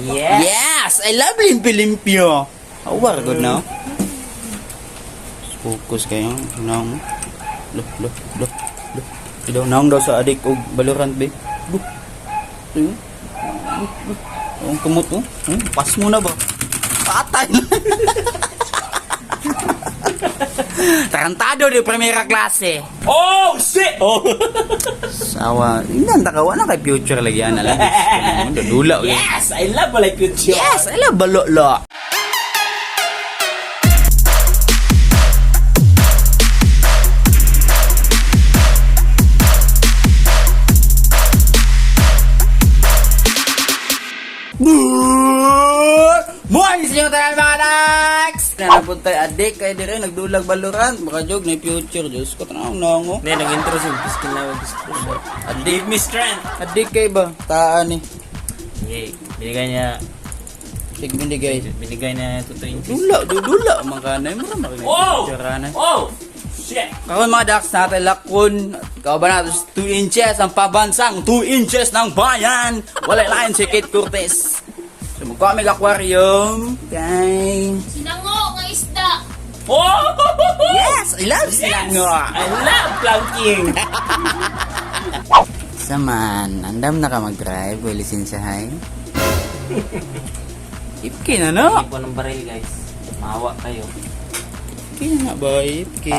Yes! I love limpyo-limpyo. Awar, good now. Focus kayo. Naong. Loh. Idaw, naong daw sa adik o Valorant, be. Ang kumot, oh. Pas mo na ba? Patay na. Tarantado di primera klase. Oh, shit! Oh! Sawa. Inanta ka, wala kay future lagi yan. Alam. Dula. Yes! I love balay future. Yes! I love balolo. Morning sa inyo tayo mga Dax! Nanapunta tayo adik kayo din rin, nagdulag Valorant. Baka joke na yung future, Diyos ko, tanong nango. Hindi, nag-intro siya. Piskin na yung disclosure. Give me strength! Adik kayo ba? Taan eh. Okay, binigay niya. Sige, binigay. Binigay niya 2 inches. Dula. Makana yung mura makinig. Oh! Future Oh! Shit! Kawan mga Dax natin lakon. Kau ba natin 2 inches ang pabansang 2 inches ng bayan. Wala lain si Kate Cortez. So magkakami aquarium. Okay. Sinango nga isda. Oh! Yes! I love sinango. I love planking! Saman, andam na ka mag-drive. May lisensyahay. Ipki na no? Hindi po ng baril, guys. Mahawa kayo. Ipki na ba? Ipki.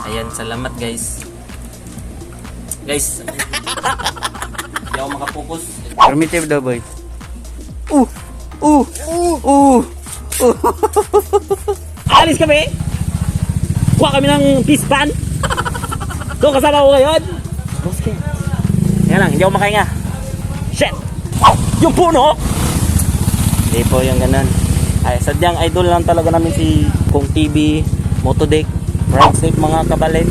Ayan, salamat, guys. Guys, hindi ako makapokus. Primitive daw boy. Alis kami! Kuha kami ng pispan! Doon kasama ko ngayon! Yan lang, hindi ako makahinga. Shit! Yung puno! Hindi po yung ganun. Ay, sadyang idol lang talaga namin si Kung TV, Motodeck, Ride Safe mga kabalit.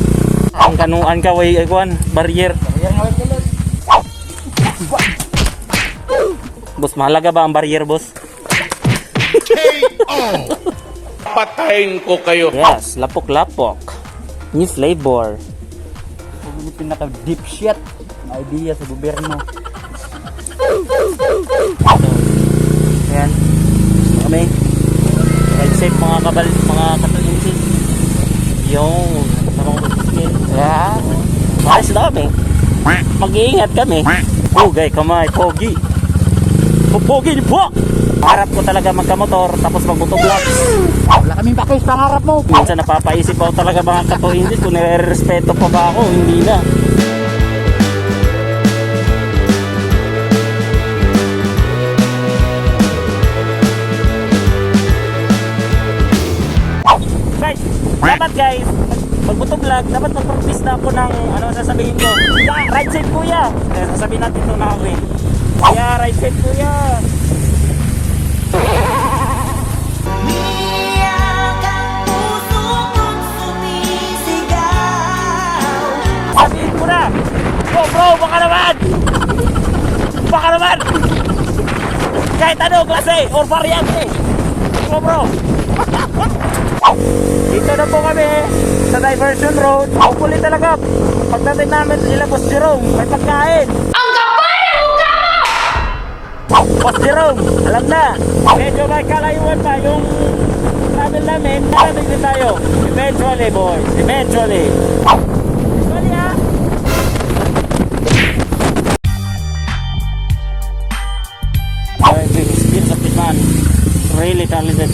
Ang kanuan ka, way, barrier. Boss, mahalaga ba ang barrier, boss? Patayin ko kayo. Yes, lapok-lapok. New flavor. Ito yung pinaka-deep shit na idea sa gobyerno. Ayan. Gusto kami. Ride safe mga kabalit, mga katalinsis. Yung kasama ko sa skin. Yeah. Maayos na kami. Mag-iingat kami. Pugay, kamay, pogi. Pogi ni po! Harap ko talaga magkamotor tapos magbutoblog. Wala kaming pakis pangarap mo. Minsan napapaisip ako talaga mga katohinsis kung nire-respeto pa ba ako. Hindi na. Guys, dapat guys, magbutoblog, dapat mag-practice na ako ng ano sasabihin ko. Yeah, ride safe kuya! Kaya sasabihin natin ito na ako eh. Yeah, ride safe kuya! Sabihin ko na! Oh bro, baka naman! Baka naman! Kahit ano, klase or variante! Oh bro! Dito na po kami sa diversion road. Hopefully talaga, pagdating namin sila Boss Jerome, may pagkain! Ang kapal ng mukha mo! Boss Jerome, alam na! Medyo may kalayuan pa yung travel namin. Narating din tayo. Eventually boys, eventually! Eventually ha! Skills of this man. Really talented.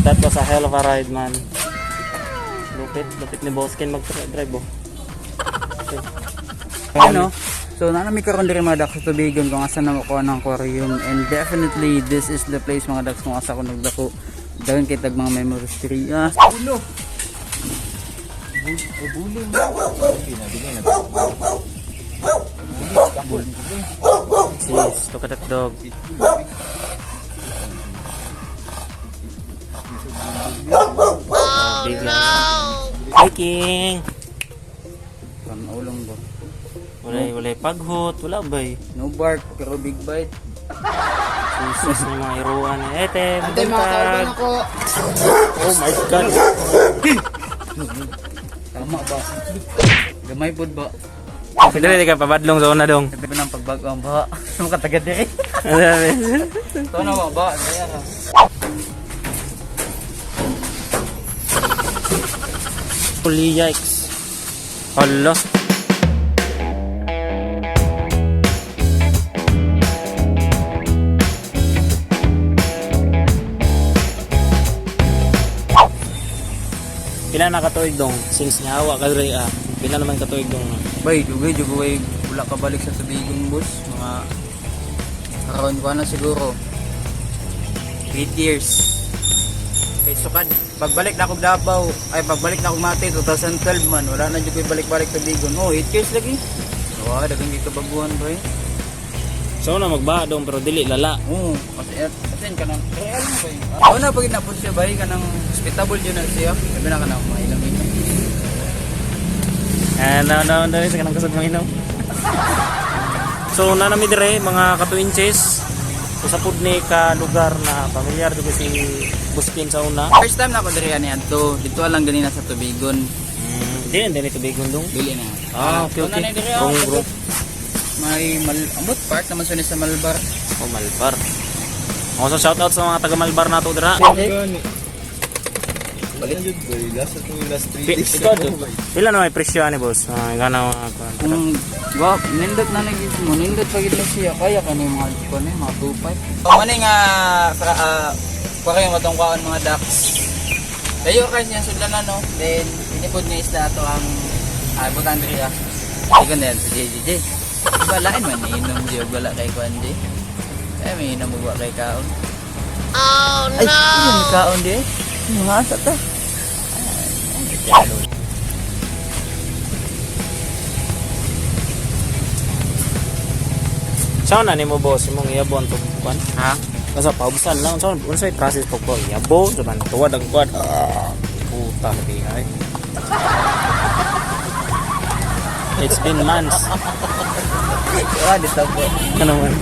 That was a hell of a ride, man. Lupit ni Boskin mag-drive, oh. Okay. Ano? So, nanami karon diri mga Dax sa tubigan kung asa na ako ng aquarium. And definitely, this is the place mga Dax kung asa ko nagdako. Dagan kay tag mga memories tree. Ulo! Buling. Sis, look at that dog. Oh, no! Hi, King! Ulong ba? Wala paghot, wala ba eh? No bark, pero big bite. Susus ng mga iruan. Ete, Ante, mga kauban ako. Oh my God! Tama ba? Gamay pod ba? Dili ka pabadlong sa una dong. Sabi ng pagbago ang baha. Mga taga diri. Ito na mga baha. Kaya ka. Holy yikes. Hala. Pila na katuig dong since nihawa ka diri pila naman katuig dong Bay, dugay, wala ka balik sa tubigon, boss. Mga around ko na siguro 8 years. Kay sukan, pagbalik na akong Davao, pagbalik na akong Mati, 2012 man, wala na dyan ko balik-balik tubigon. Oh, 8 years lagi. Wah, dagang di kabaguhan, bay. so na magbaha dong pero dili lala. Oo, kasi ka nang, real mo bay. Ako na pag inapod siya, bay, ka nang hospitable dyan na siya. Sabi na ka na, mailamin niya. No, sa kanang kasag mga inom. So nanami dire mga katuinches. So sa pud ni ka lugar na pamilyar dito si Buskin sa una. First time na ako diri ani adto, dito lang ganina sa tubigon. Di na dili tubigon dong. Bili na. Okay. Una na diri Rong ako. rong. May amot part naman sila sa Malbar. Oh, Malbar. Ako sa shoutout sa mga taga Malbar nato dira. Balik jud boy, last 3 days. Ikaw do. Pila na may presyo ani boss? Gana Kung wa nindot na nagis mo, nindot pagid na siya kaya kani mga ko ni mga 25. Mani nga para yung matungkaon mga ducks. Dayo kay siya sudlan na no. Then inipod niya isda ato ang butang diri ah. Igon din sa JJJ. Balain man ni inom jud wala kay kuan di. May inom mo kay kaon. Oh no. Ay, kaon di. Mga asa ta. Saan na nimo boss imong iyabon to kuan? Ha? Basta paubusan lang saan unsay process pag ko iyabo man tuwad ang kuan. Puta di ay. It's been months. Ah, dito po. Ano man?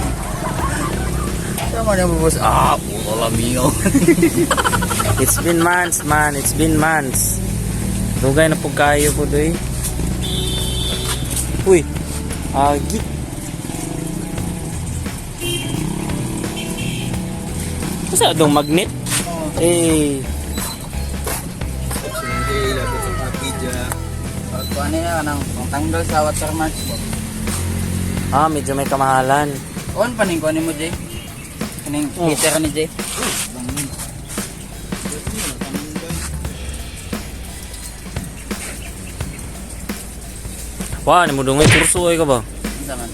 Sama na mo boss. Puro lamiyo. It's been months, man. It's been months. Dugay na po kayo po doy. Uy. Agi. Kasi adong magnet. Eh. Kuan niya kanang tanggal sa watermark po. Medyo may kamahalan. On pa ning kuan mo Jay. Kaning heater ni Jay. Wah, ni mo dungay kurso ay ka ba? Sama.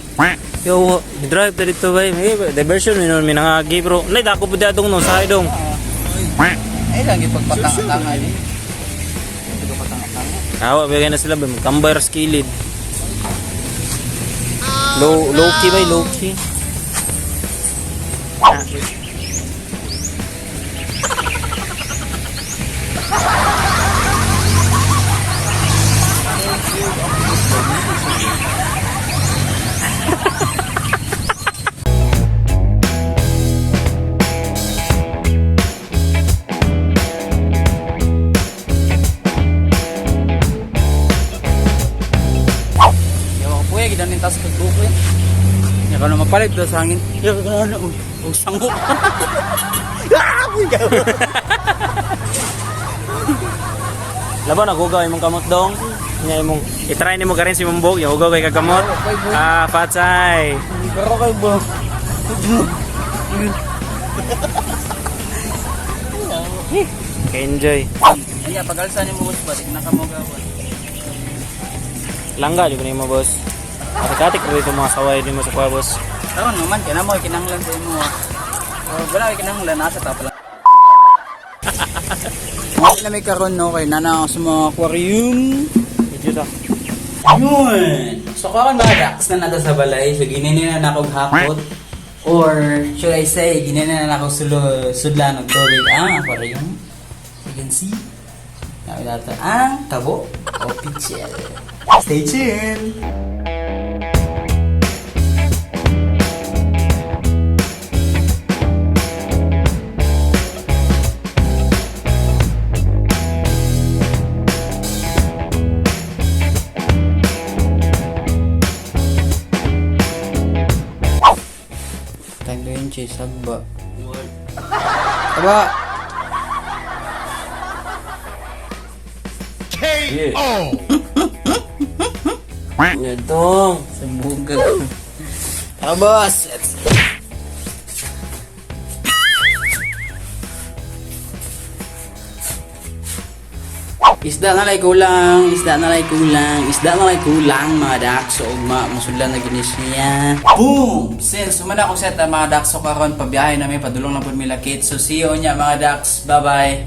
Yo, drive ta dito ba? May diversion minon minangagi bro. Nay dako pud adong no sa dong. Ay lang gipagpatanga ni. Ito patanga-tanga. Awa bigay na sila ba kambar skilled. Low key ba low key? Gidan tas ko buko eh. Ya kalau mapalit do sa hangin. Ya kana og sango. Laban ako gawin mong kamot dong. Nya imong i-try nimo ka rin si Mumbog, yung ugaw kay kagamot. Patsay. Pero kay bo. Enjoy. Anya pagalsa ni mo boss ba dik nakamogawan. Langga di ba nimo boss? Katik dito mga saway din mo sa kwa boss. Karon naman kana mo kinanglan sa imo. Wala kinanglan nasa ta pala. Hindi na may karon no kay nana sa mga aquarium. Medyo ta. Yun! So karon mga ducks na nata sa balay, so gininin na ako hakot. Or should I say, gininin na ako sudlan ng tubig ang aquarium. You can see. Nakita ito ang tabo o pichel. Stay tuned! Time to yung cheese, sagba. Aba! Yeah. Yan tong. Sabugag. Boss! Let's go! Isda na lay kulang, mga dax. So, masudlan na ginis niya. Boom! Since umana ko set mga dax, so karon pabiyahe namin, padulong lang po mila kit. So, see you niya mga dax. Bye-bye!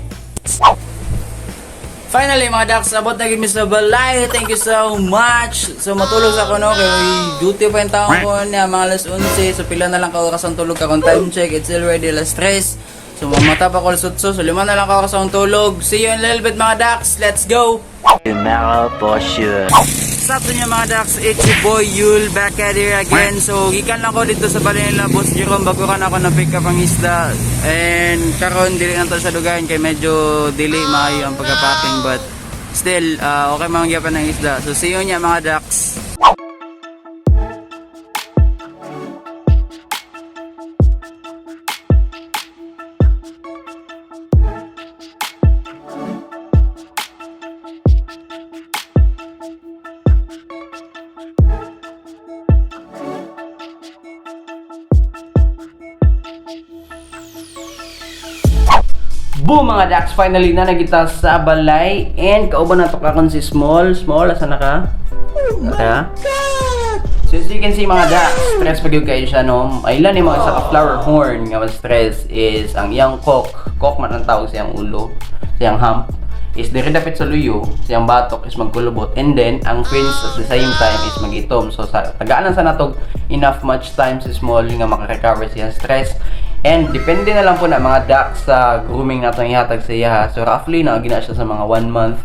Finally mga dax, abot na gimis na balay. Thank you so much. So, matulog sa no, kay duty pa yung taong ko niya, mga alas 11. So, pila na lang ka oras ang tulog ka. Kung time check, it's already alas 3. So mamata pa ko sutso, so 5 na lang ako sa tulog. See you in a little bit mga Dax, let's go! Tomorrow for sure. What's up niyo mga Dax, it's your boy Yul back at here again. So gikan lang ko dito sa balay nila Boss Jerome, bago ka na ako na pick up ang isda. And karon dili na to sa dugahan kay medyo delay maayo ang pagka-packing, but still okay mga gyapan ng isda. So see you niya mga Dax. Boom mga Dax, finally na nagita sa balay and kauban na to kakon si Small, asa na ka? Okay. So as you can see mga Dax, stress pag yung kayo siya no. Aylan yung mga sa flower horn nga mas stress is ang iyang cock man ang tawag siyang ulo, siyang hump is dire dapit sa luyo, siyang batok is magkulubot, and then ang fins at the same time is magitom. So sa tagaanan sa natog enough much time si Small nga makarecover siyang stress. And depende na lang po na mga Dax sa grooming na itong ihatag sa iya. So roughly na gina siya sa mga 1 month.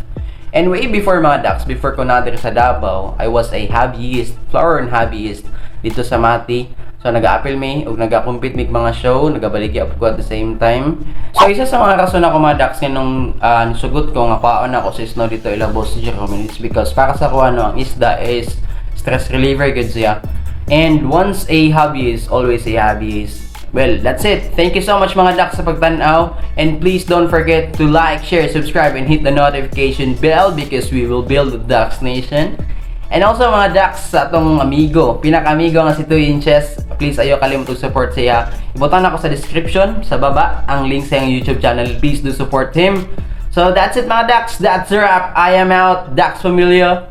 And way before mga Dax, before ko natin sa Davao, I was a hobbyist, flower and hobbyist dito sa Mati. So nag-a-appeal me o nag-a-compete me mga show, nag-abaligi up ko at the same time. So isa sa mga rason ako mga Dax nga nung nasugot ko nga paon ako sa snow dito ila Boss Jerome, it's because para sa ko ang isda is stress reliever good siya. And once a hobbyist, always a hobbyist. Well, that's it. Thank you so much mga Dax sa pagtanaw. And please don't forget to like, share, subscribe, and hit the notification bell because we will build the Dax Nation. And also mga Dax sa atong amigo, pinaka-amigo nga si Tuyin Chess, please ayaw kalimutong support siya. Ibutan ako sa description, sa baba, ang link sa yung YouTube channel. Please do support him. So that's it mga Dax. That's a wrap. I am out. Dax Familia.